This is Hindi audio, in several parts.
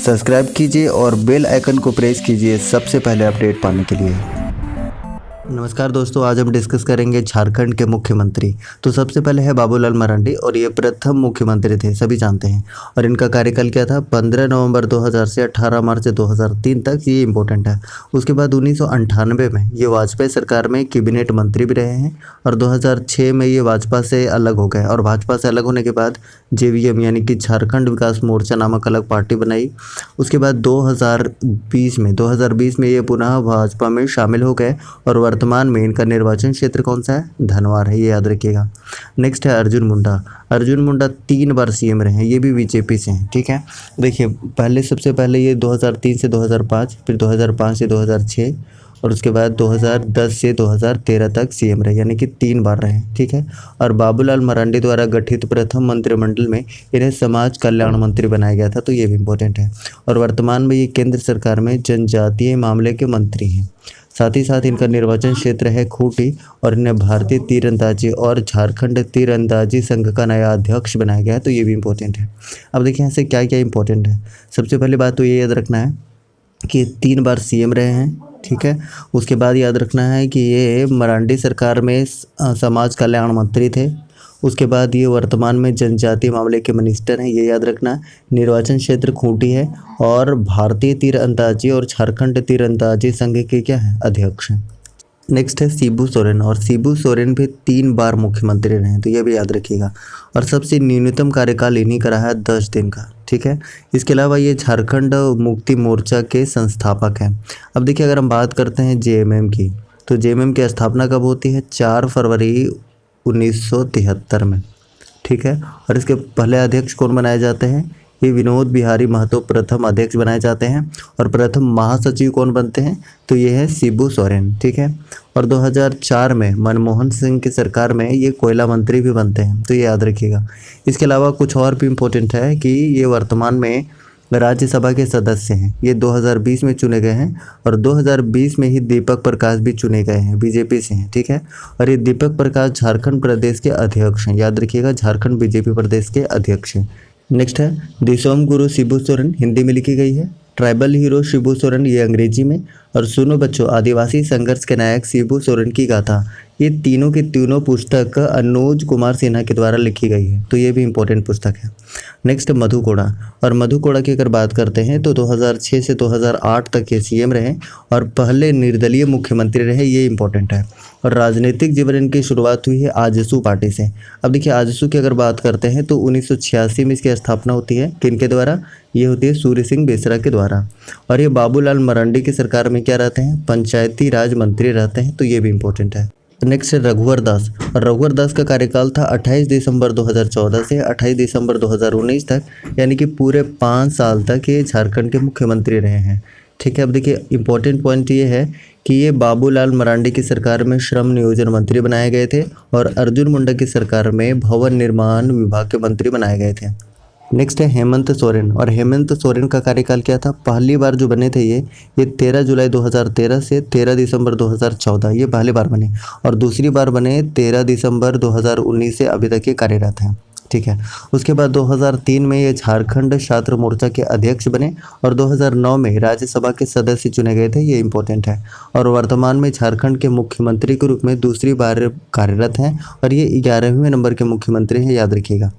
सब्सक्राइब कीजिए और बेल आइकन को प्रेस कीजिए सबसे पहले अपडेट पाने के लिए। नमस्कार दोस्तों, आज हम डिस्कस करेंगे झारखंड के मुख्यमंत्री। तो सबसे पहले है बाबूलाल मरांडी और ये प्रथम मुख्यमंत्री थे, सभी जानते हैं। और इनका कार्यकाल क्या था, 15 नवंबर 2000 से 18 मार्च 2003 तक, ये इंपॉर्टेंट है। उसके बाद 1998 में ये वाजपेयी सरकार में कैबिनेट मंत्री भी रहे हैं और 2006 में ये भाजपा से अलग हो गए। और भाजपा से अलग होने के बाद JVM यानी कि झारखंड विकास मोर्चा नामक अलग पार्टी बनाई। उसके बाद 2020 में ये पुनः भाजपा में शामिल हो गए और वर्तमान में इनका निर्वाचन क्षेत्र कौन सा है, धनवार है, ये याद रखिएगा। नेक्स्ट है अर्जुन मुंडा 3 बार CM रहे हैं, ये भी BJP से हैं। ठीक है, देखिए सबसे पहले ये 2003 से 2005, फिर 2005 से 2006 और उसके बाद 2010 से 2013 तक CM रहे, यानी कि 3 बार रहे। ठीक है, और बाबूलाल मरांडी द्वारा गठित प्रथम मंत्रिमंडल में इन्हें समाज कल्याण मंत्री बनाया गया था, तो ये भी इम्पोर्टेंट है। और वर्तमान में ये केंद्र सरकार में जनजातीय मामले के मंत्री हैं। साथ ही साथ इनका निर्वाचन क्षेत्र है खूंटी और इन्हें भारतीय तीरंदाजी और झारखंड तीरंदाजी संघ का नया अध्यक्ष बनाया गया है, तो ये भी इम्पोर्टेंट है। अब देखिए यहाँ से क्या क्या इंपॉर्टेंट है। सबसे पहली बात तो ये याद रखना है कि 3 बार CM रहे हैं। ठीक है, उसके बाद याद रखना है कि ये मरांडी सरकार में समाज कल्याण मंत्री थे। उसके बाद ये वर्तमान में जनजातीय मामले के मिनिस्टर हैं, ये याद रखना। निर्वाचन क्षेत्र खूंटी है और भारतीय तीरंदाजी और झारखंड तीरंदाजी संघ के क्या है, अध्यक्ष हैं। नेक्स्ट है शिबू सोरेन, और शिबू सोरेन भी 3 बार मुख्यमंत्री रहे हैं, तो ये भी याद रखिएगा। और सबसे न्यूनतम कार्यकाल इन्हीं का रहा है 10 दिन का। ठीक है, इसके अलावा ये झारखंड मुक्ति मोर्चा के संस्थापक हैं। अब देखिए, अगर हम बात करते हैं JMM की, तो JMM की स्थापना कब होती है, 4 फरवरी 1973 में। ठीक है, और इसके पहले अध्यक्ष कौन बनाए जाते हैं, ये विनोद बिहारी महतो प्रथम अध्यक्ष बनाए जाते हैं। और प्रथम महासचिव कौन बनते हैं, तो ये है शिबू सोरेन। ठीक है, और 2004 में मनमोहन सिंह की सरकार में ये कोयला मंत्री भी बनते हैं, तो ये याद रखिएगा। इसके अलावा कुछ और भी इम्पोर्टेंट है कि ये वर्तमान में राज्यसभा के सदस्य हैं। ये 2020 में चुने गए हैं और 2020 में ही दीपक प्रकाश भी चुने गए हैं, BJP से हैं। ठीक है, और ये दीपक प्रकाश झारखंड प्रदेश के अध्यक्ष हैं, याद रखिएगा, झारखंड BJP प्रदेश के अध्यक्ष हैं। नेक्स्ट है दिसोम गुरु शिबू सोरेन, हिंदी में लिखी गई है। ट्राइबल हीरो शिबू सोरेन, ये अंग्रेजी में। और सुनो बच्चों, आदिवासी संघर्ष के नायक शिबू सोरेन की गाथा, ये तीनों की तीनों पुस्तक अनुज कुमार सिन्हा के द्वारा लिखी गई है, तो ये भी इम्पोर्टेंट पुस्तक है। नेक्स्ट मधु कोड़ा, और मधु कोड़ा की अगर बात करते हैं तो 2006 से 2008 तक ये CM रहे और पहले निर्दलीय मुख्यमंत्री रहे, ये इंपॉर्टेंट है। और राजनीतिक जीवन इनकी शुरुआत हुई है आजसू पार्टी से। अब देखिए, आजसू की अगर बात करते हैं तो 1986 में इसकी स्थापना होती है, किनके द्वारा, ये होती है सूर्य सिंह बेसरा के द्वारा। और ये बाबूलाल मरांडी की सरकार में क्या रहते हैं, पंचायती राज मंत्री रहते हैं, तो ये भी इम्पोर्टेंट है। नेक्स्ट है रघुवर दास, और रघुवर दास का कार्यकाल था 28 दिसंबर 2014 से 28 दिसंबर 2019 तक, यानी कि पूरे 5 साल तक ये झारखंड के मुख्यमंत्री रहे हैं। ठीक है, अब देखिए इंपॉर्टेंट पॉइंट ये है कि ये बाबूलाल मरांडी की सरकार में श्रम नियोजन मंत्री बनाए गए थे और अर्जुन मुंडा की सरकार में भवन निर्माण विभाग के मंत्री बनाए गए थे। नेक्स्ट है हेमंत सोरेन, और हेमंत सोरेन का कार्यकाल क्या था, पहली बार जो बने थे ये 13 जुलाई 2013 से 13 दिसंबर 2014, ये पहली बार बने। और दूसरी बार बने 13 दिसंबर 2019 से अभी तक ये कार्यरत हैं। ठीक है, उसके बाद 2003 में ये झारखंड छात्र मोर्चा के अध्यक्ष बने और 2009 में राज्यसभा के सदस्य चुने गए थे, ये इंपॉर्टेंट है। और वर्तमान में झारखंड के मुख्यमंत्री के रूप में दूसरी बार कार्यरत हैं और ये 11वें नंबर के मुख्यमंत्री हैं, याद रखिएगा।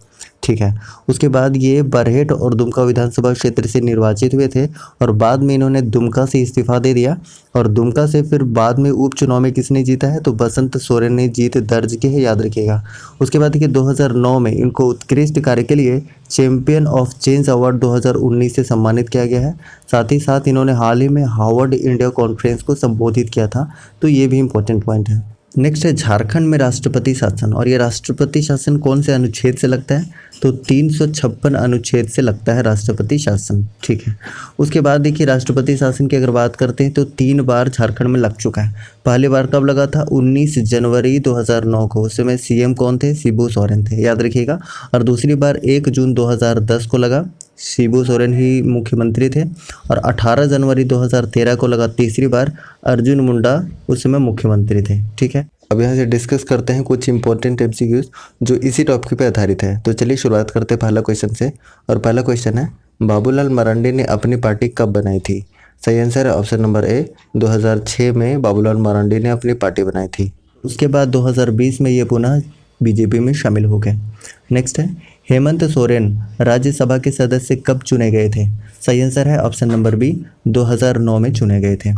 ठीक है, उसके बाद ये बरहेट और दुमका विधानसभा क्षेत्र से निर्वाचित हुए थे और बाद में इन्होंने दुमका से इस्तीफा दे दिया। और दुमका से फिर बाद में उपचुनाव में किसने जीता है, तो बसंत सोरेन ने जीत दर्ज की है, याद रखिएगा। उसके बाद देखिए 2009 में इनको उत्कृष्ट कार्य के लिए चैंपियन ऑफ चेंज अवार्ड 2019 से सम्मानित किया गया है। साथ ही साथ इन्होंने हाल ही में हार्वर्ड इंडिया कॉन्फ्रेंस को संबोधित किया था, तो ये भी इंपॉर्टेंट पॉइंट है। नेक्स्ट है झारखंड में राष्ट्रपति शासन, और ये राष्ट्रपति शासन कौन से अनुच्छेद से लगता है, तो 356 अनुच्छेद से लगता है राष्ट्रपति शासन। ठीक है, उसके बाद देखिए राष्ट्रपति शासन की अगर बात करते हैं तो 3 बार झारखंड में लग चुका है। पहली बार कब लगा था, 19 जनवरी 2009 को, उस समय CM कौन थे, शिबू सोरेन थे, याद रखिएगा। और दूसरी बार 1 जून 2010 को लगा, शिबू सोरेन ही मुख्यमंत्री थे। और 18 जनवरी 2013 को लगा तीसरी बार, अर्जुन मुंडा उस समय मुख्यमंत्री थे। ठीक है, अब यहाँ से डिस्कस करते हैं कुछ इंपॉर्टेंट MCQs जो इसी टॉपिक पे आधारित है। तो चलिए शुरुआत करते हैं पहला क्वेश्चन से, और पहला क्वेश्चन है बाबूलाल मरांडी ने अपनी पार्टी कब बनाई थी? सही आंसर है ऑप्शन नंबर ए 2006 में बाबूलाल मरांडी ने अपनी पार्टी बनाई थी। उसके बाद 2020 में ये पुनः बीजेपी में शामिल हो गए। नेक्स्ट है हेमंत सोरेन राज्यसभा के सदस्य कब चुने गए थे? सही आंसर है ऑप्शन नंबर बी 2009 में चुने गए थे।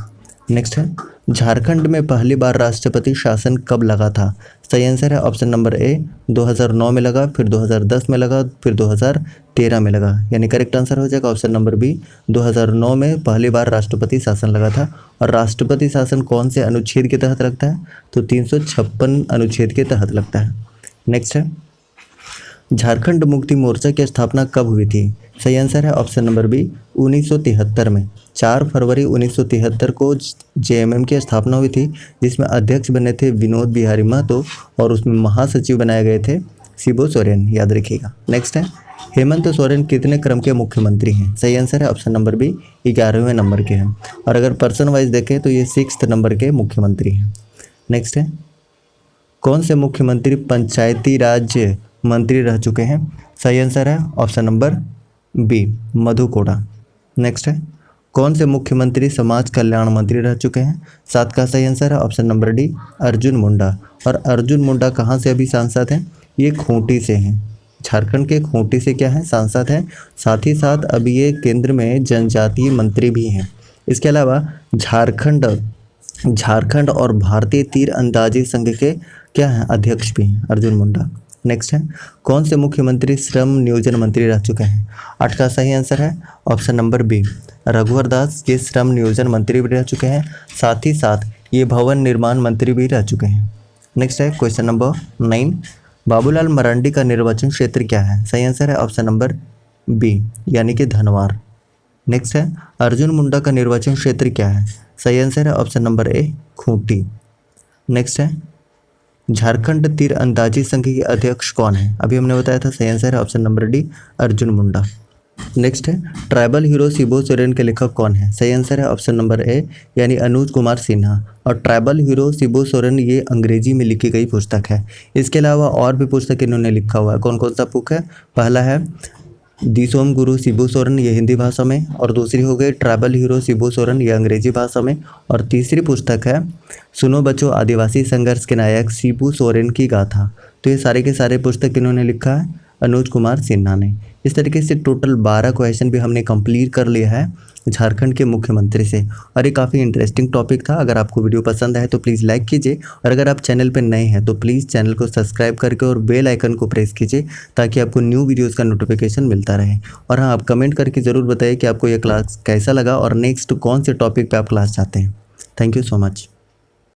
नेक्स्ट है झारखंड में पहली बार राष्ट्रपति शासन कब लगा था? सही आंसर है ऑप्शन नंबर ए 2009 में लगा, फिर 2010 में लगा, फिर 2013 में लगा, यानी करेक्ट आंसर हो जाएगा ऑप्शन नंबर बी 2009 में पहली बार राष्ट्रपति शासन लगा था। और राष्ट्रपति शासन कौन से अनुच्छेद के तहत लगता है? तो 356 अनुच्छेद के तहत लगता है। नेक्स्ट है झारखंड मुक्ति मोर्चा की स्थापना कब हुई थी? सही आंसर है ऑप्शन नंबर बी 1973 में। 4 फरवरी 1973 को जेएमएम की स्थापना हुई थी, जिसमें अध्यक्ष बने थे विनोद बिहारी महतो और उसमें महासचिव बनाए गए थे शिबू सोरेन, याद रखिएगा। नेक्स्ट है हेमंत सोरेन कितने क्रम के मुख्यमंत्री हैं? सही आंसर है ऑप्शन नंबर बी 11वें नंबर के हैं। और अगर पर्सन वाइज देखें तो ये 6th नंबर के मुख्यमंत्री हैं। नेक्स्ट है कौन से मुख्यमंत्री पंचायती राज मंत्री रह चुके हैं? सही आंसर है option number B Madhu Koda. Next है कौन से मुख्यमंत्री समाज कल्याण मंत्री रह चुके हैं? 7 का सही आंसर है option number D Arjun Munda. और अर्जुन मुंडा कहाँ से अभी सांसद हैं? ये खूंटी से हैं, झारखंड के खूंटी से क्या है सांसद हैं। साथ ही साथ अभी ये केंद्र में जनजातीय मंत्री भी हैं। इसके अलावा झारखंड और भारतीय तीर अंदाजी संघ के क्या हैं अध्यक्ष भी हैं अर्जुन मुंडा। नेक्स्ट है कौन से मुख्यमंत्री श्रम नियोजन मंत्री रह चुके हैं? 8 का सही आंसर है ऑप्शन नंबर बी रघुवर दास ये श्रम नियोजन मंत्री भी रह चुके हैं। साथ ही साथ ये भवन निर्माण मंत्री भी रह चुके हैं। नेक्स्ट है क्वेश्चन नंबर 9 बाबूलाल मरांडी का निर्वाचन क्षेत्र क्या है? सही आंसर है ऑप्शन नंबर बी यानी कि धनवार। नेक्स्ट है अर्जुन मुंडा का निर्वाचन क्षेत्र क्या है? सही आंसर है option number A Khunti. Next है झारखंड तीर अंदाजी संघ के अध्यक्ष कौन है? अभी हमने बताया था, सही आंसर है option number D Arjun Munda. Next है ट्राइबल हीरो शिबू सोरेन के लेखक कौन है? सही आंसर है ऑप्शन नंबर ए यानी अनुज कुमार सिन्हा। और ट्राइबल हीरो शिबू सोरेन ये अंग्रेजी में लिखी गई पुस्तक है। इसके अलावा और भी पुस्तक इन्होंने लिखा हुआ है। कौन कौन सा बुक है? पहला है दिसोम गुरु शिबू सोरेन ये हिंदी भाषा में, और दूसरी हो गई ट्राइबल हीरो शिबू सोरेन ये अंग्रेजी भाषा में, और तीसरी पुस्तक है सुनो बच्चों आदिवासी संघर्ष के नायक शिबू सोरेन की गाथा। तो ये सारे के सारे पुस्तक इन्होंने लिखा है अनुज कुमार सिन्हा ने। इस तरीके से टोटल 12 क्वेश्चन भी हमने कंप्लीट कर लिया है झारखंड के मुख्यमंत्री से। और ये काफ़ी इंटरेस्टिंग टॉपिक था। अगर आपको वीडियो पसंद आए तो प्लीज़ लाइक कीजिए, और अगर आप चैनल पर नए हैं तो प्लीज़ चैनल को सब्सक्राइब करके और बेल आइकन को प्रेस कीजिए ताकि आपको न्यू वीडियोज़ का नोटिफिकेशन मिलता रहे। और हाँ, आप कमेंट करके ज़रूर बताइए कि आपको यह क्लास कैसा लगा और नेक्स्ट कौन से टॉपिक पर आप क्लास चाहते हैं। Thank you so much.